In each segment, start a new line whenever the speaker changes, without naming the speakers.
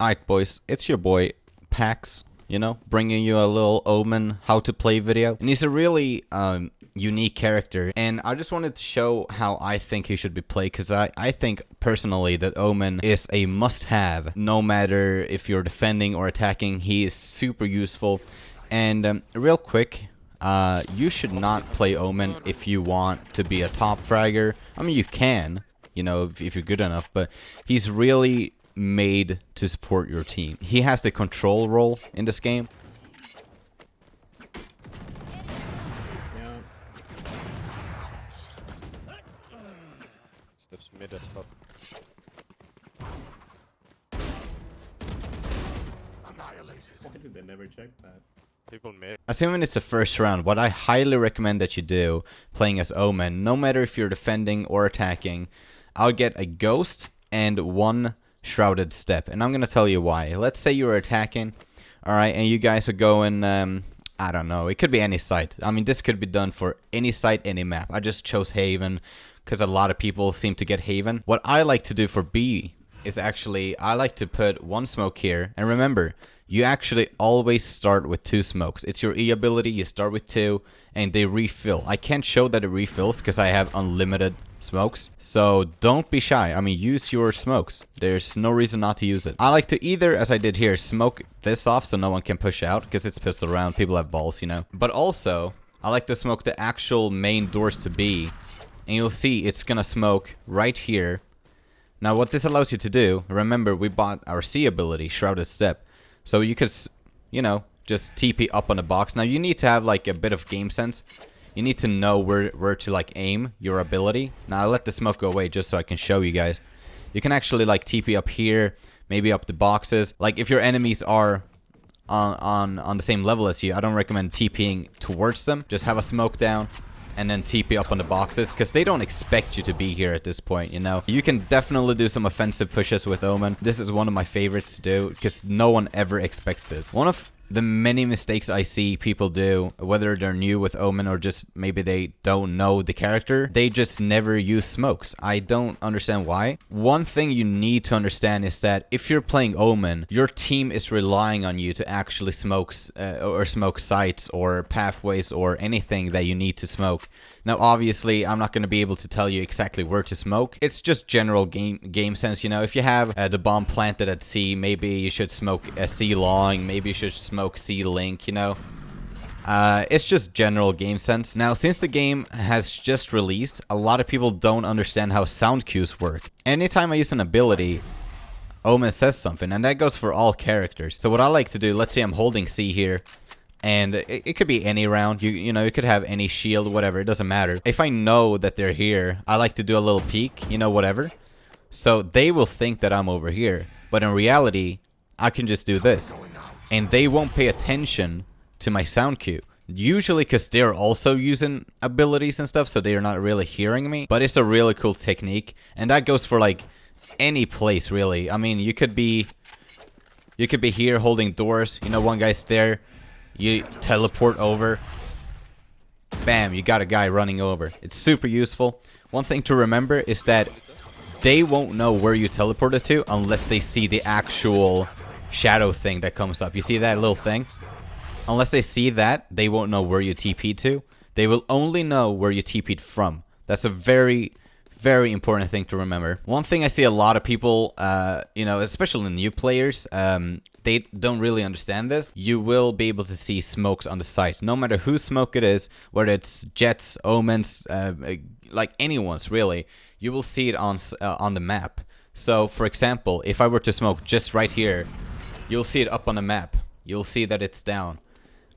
Alright boys, it's your boy Pax, bringing you a little Omen how to play video. And he's a really unique character, and I just wanted to show how I think he should be played, because I think personally that Omen is a must-have. No matter if you're defending or attacking, he is super useful. And real quick, you should not play Omen if you want to be a top fragger. I mean, you can, if you're good enough, but he's really made to support your team. He has the control role in this game.
Yeah. Steps mid as fuck. Why did they never check that? People mid.
Assuming it's the first round, what I highly recommend that you do, playing as Omen, no matter if you're defending or attacking, I'll get a ghost and one shrouded step, and I'm gonna tell you why. Let's say you're attacking, alright, and you guys are going, I don't know, it could be any site. I mean, this could be done for any site, any map. I just chose Haven, because a lot of people seem to get Haven. What I like to do for B is actually, I like to put one smoke here, and remember, you actually always start with 2 smokes. It's your E ability, you start with 2, and they refill. I can't show that it refills, because I have unlimited smokes, so don't be shy. I mean, use your smokes. There's no reason not to use it. I like to either, as I did here, smoke this off so no one can push out, because it's pistol round, people have balls, But also, I like to smoke the actual main doors to B, and you'll see it's gonna smoke right here. Now, what this allows you to do, remember, we bought our C ability, Shrouded Step, so you could, just TP up on the box. Now, you need to have, like, a bit of game sense. You need to know where to, like, aim your ability. Now, I'll let the smoke go away just so I can show you guys. You can actually, like, TP up here, maybe up the boxes. Like, if your enemies are on the same level as you, I don't recommend TPing towards them. Just have a smoke down and then TP up on the boxes, because they don't expect you to be here at this point, You can definitely do some offensive pushes with Omen. This is one of my favorites to do, because no one ever expects it. One of the many mistakes I see people do, whether they're new with Omen or just maybe they don't know the character, they just never use smokes. I don't understand why. One thing you need to understand is that if you're playing Omen, your team is relying on you to actually smoke sites or pathways or anything that you need to smoke. Now, obviously, I'm not going to be able to tell you exactly where to smoke. It's just general game sense, If you have the bomb planted at C, maybe you should smoke a C long, maybe you should smoke C link, It's just general game sense. Now, since the game has just released, a lot of people don't understand how sound cues work. Anytime I use an ability, Omen says something, and that goes for all characters. So what I like to do, let's say I'm holding C here, and it could be any round, you could have any shield, whatever, it doesn't matter. If I know that they're here, I like to do a little peek, whatever. So they will think that I'm over here, but in reality, I can just do this. And they won't pay attention to my sound cue. Usually because they're also using abilities and stuff, so they're not really hearing me. But it's a really cool technique, and that goes for like any place really. I mean, you could be here holding doors, one guy's there. You teleport over. Bam, you got a guy running over. It's super useful. One thing to remember is that they won't know where you teleported to unless they see the actual shadow thing that comes up. You see that little thing? Unless they see that, they won't know where you TP'd to. They will only know where you TP'd from. That's a very, very important thing to remember. One thing I see a lot of people, especially new players, they don't really understand this. You will be able to see smokes on the site, no matter whose smoke it is, whether it's Jets, Omens, like anyone's really. You will see it on the map. So, for example, if I were to smoke just right here, you'll see it up on the map. You'll see that it's down,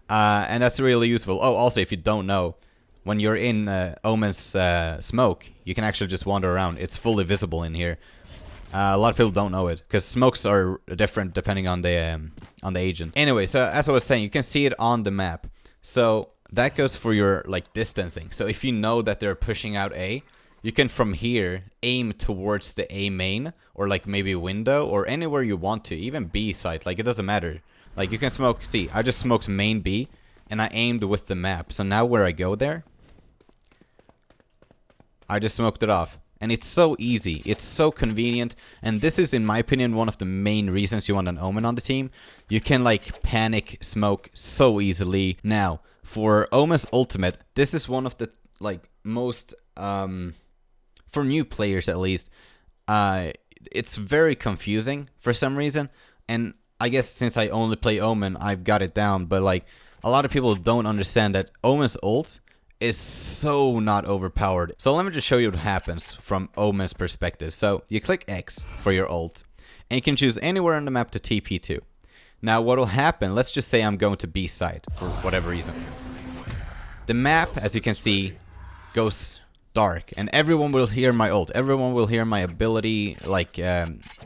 and that's really useful. Oh, also, if you don't know, when you're in Omen's smoke, you can actually just wander around. It's fully visible in here. A lot of people don't know it, because smokes are different depending on the agent. Anyway, so as I was saying, you can see it on the map. So that goes for your distancing. So if you know that they're pushing out A, you can from here aim towards the A main, or maybe window, or anywhere you want to, even B site. It doesn't matter. You can smoke. See, I just smoked main B, and I aimed with the map. So now where I go there, I just smoked it off. And it's so easy, it's so convenient, and this is, in my opinion, one of the main reasons you want an Omen on the team. You can, like, panic smoke so easily. Now, for Omen's ultimate, this is one of the, like, most, for new players at least, it's very confusing for some reason, and I guess since I only play Omen, I've got it down, but, like, a lot of people don't understand that Omen's ult is so not overpowered. So let me just show you what happens from Omen's perspective. So you click X for your ult, and you can choose anywhere on the map to TP to. Now what will happen, let's just say I'm going to B side for whatever reason. The map, as you can see, goes dark, and everyone will hear my ult. Everyone will hear my ability, like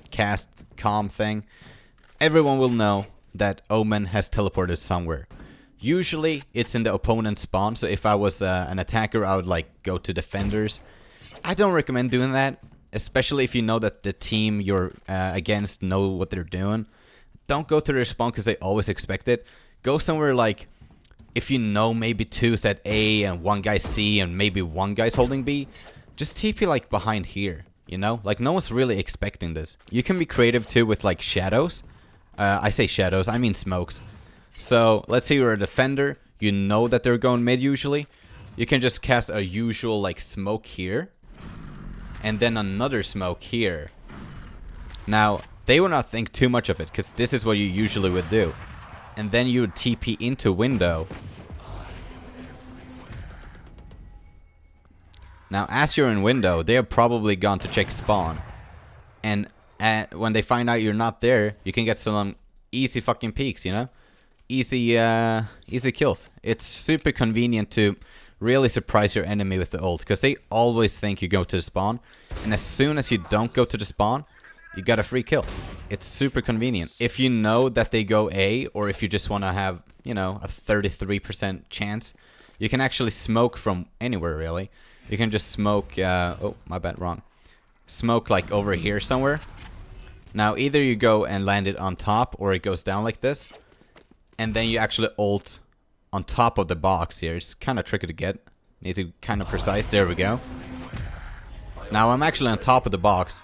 cast calm thing. Everyone will know that Omen has teleported somewhere. Usually it's in the opponent's spawn, so if I was an attacker, I would like go to defenders. I don't recommend doing that, especially if you know that the team you're against know what they're doing. Don't go to their spawn because they always expect it. Go somewhere like, if you know maybe two's at A and one guy's C and maybe one guy's holding B, just TP like behind here, you know? Like no one's really expecting this. You can be creative too with like shadows. I say shadows, I mean smokes. So, let's say you're a defender, you know that they're going mid usually. You can just cast a usual like smoke here, and then another smoke here. Now, they will not think too much of it, because this is what you usually would do. And then you would TP into window. Now, as you're in window, they have probably gone to check spawn. And when they find out you're not there, you can get some easy fucking peeks, you know? Easy kills. It's super convenient to really surprise your enemy with the ult, because they always think you go to the spawn, and as soon as you don't go to the spawn, you got a free kill. It's super convenient. If you know that they go A, or if you just want to have, you know, a 33% chance, you can actually smoke from anywhere, really. You can just smoke, oh, my bad, wrong. Smoke, like, over here somewhere. Now, either you go and land it on top, or it goes down like this. And then you actually ult on top of the box here. It's kind of tricky to get. Need to kind of precise. There we go. Now I'm actually on top of the box.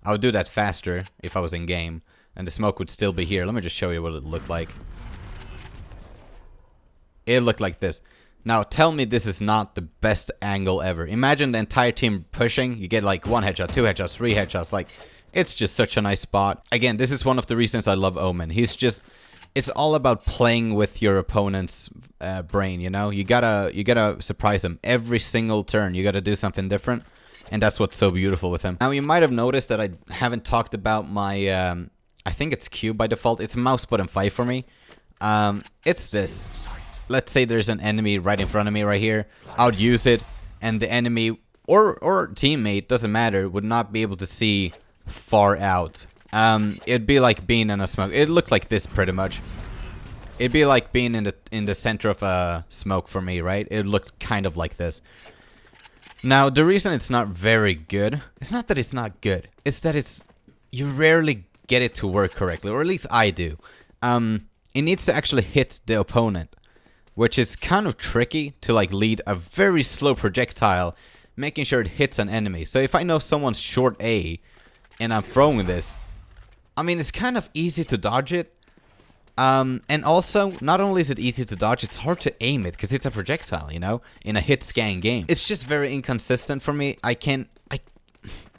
I would do that faster if I was in game. And the smoke would still be here. Let me just show you what it looked like. It looked like this. Now tell me this is not the best angle ever. Imagine the entire team pushing. You get like 1 headshot, 2 headshots, 3 headshots. Like, it's just such a nice spot. Again, this is one of the reasons I love Omen. He's just... It's all about playing with your opponent's brain, you know? You gotta surprise him. Every single turn, you gotta do something different. And that's what's so beautiful with him. Now, you might have noticed that I haven't talked about my... I think it's Q by default. It's mouse button 5 for me. It's this. Let's say there's an enemy right in front of me right here. I would use it, and the enemy or teammate, doesn't matter, would not be able to see far out. It'd be like being in a smoke. It looked like this pretty much. It'd be like being in the center of a smoke for me, right? It looked kind of like this. Now, the reason it's not very good, it's not that it's not good. It's that you rarely get it to work correctly, or at least I do. It needs to actually hit the opponent, which is kind of tricky to like lead a very slow projectile, making sure it hits an enemy. So if I know someone's short A, and I'm throwing this, I mean, it's kind of easy to dodge it. And also, not only is it easy to dodge, it's hard to aim it, because it's a projectile, you know, in a hit-scan game. It's just very inconsistent for me.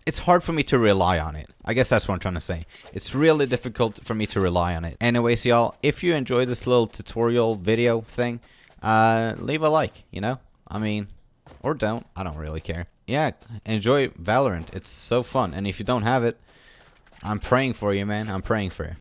It's hard for me to rely on it. I guess that's what I'm trying to say. It's really difficult for me to rely on it. Anyways, y'all, if you enjoyed this little tutorial video thing, leave a like, you know? I mean, or don't. I don't really care. Yeah, enjoy Valorant. It's so fun. And if you don't have it, I'm praying for you, man. I'm praying for you.